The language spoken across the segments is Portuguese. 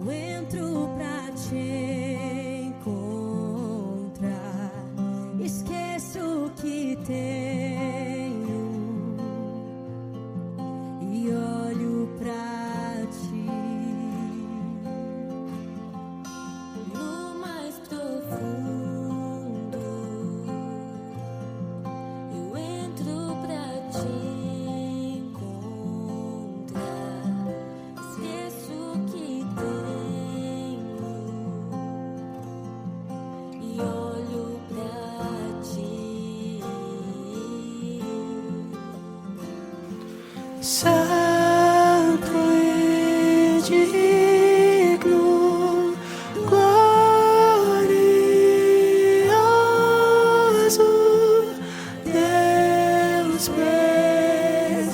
entro pra te encontrar, esqueço o que tenho e olho pra ti. No mais profundo eu entro pra te encontrar, esqueço o que tenho e olho pra ti. Santo e digno, glorioso, Deus presente,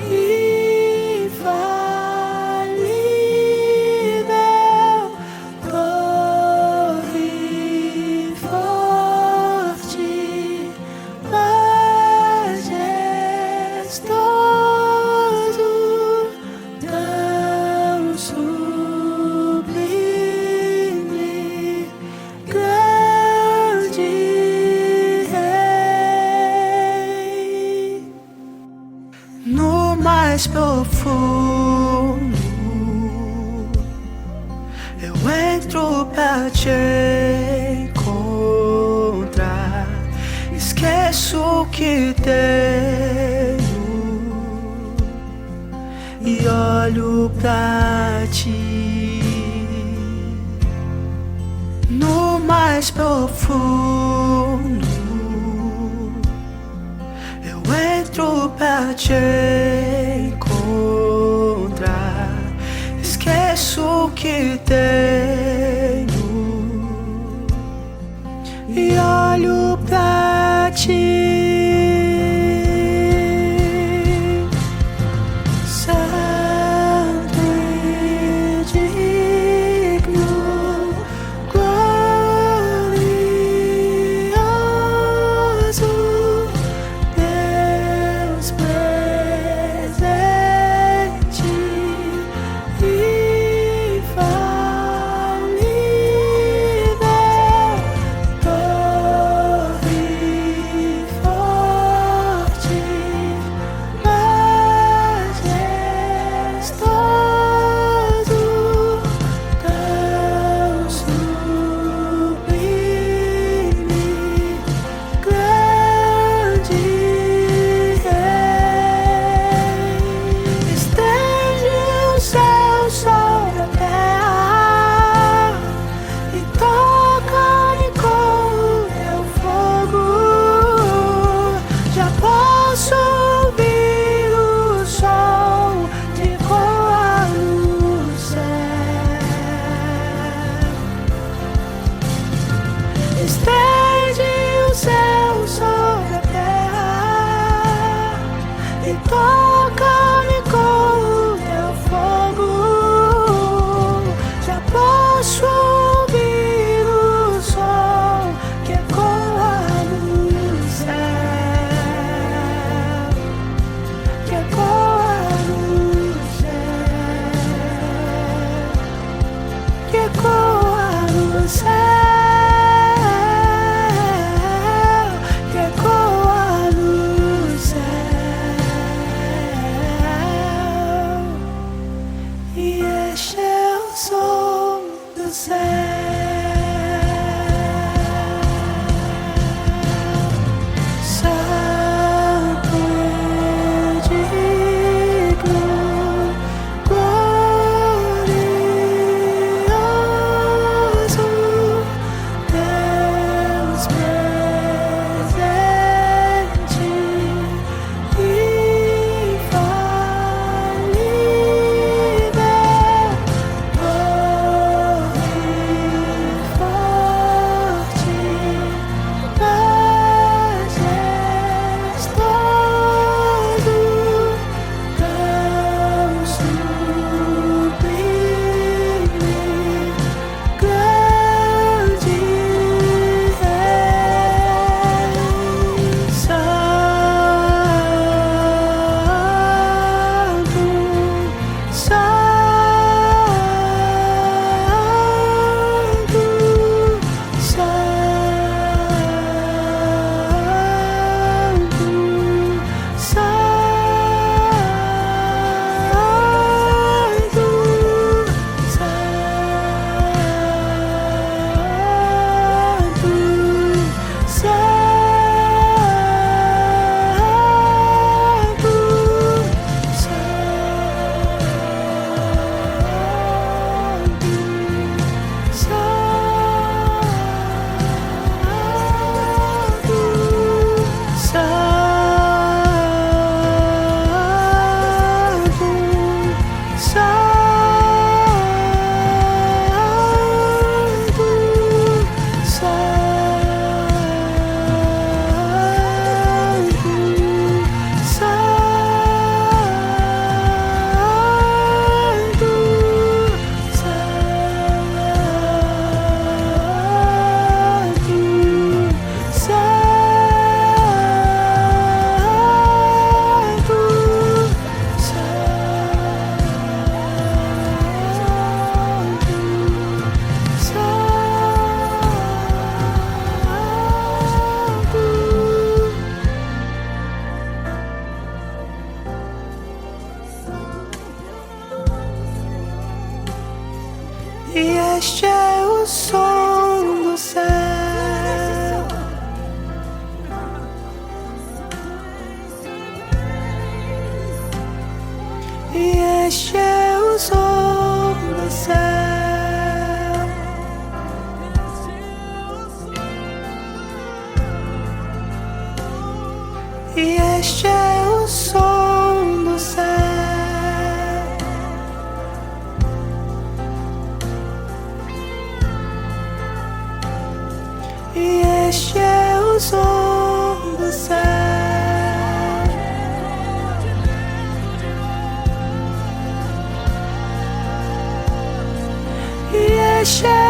infalível, torre forte, majestoso, tão sublime, grande Rei. No mais profundo eu entro pra te encontrar, esqueço o que tenho e olho pra ti. No mais profundo eu entro pra te encontrar, esqueço o que tenho e olho pra ti. Santo e digno, glorioso, Deus presente, infalível, este é o som do céu. E este é o som do céu. E este é o som do céu. E este é o som do céu. E este é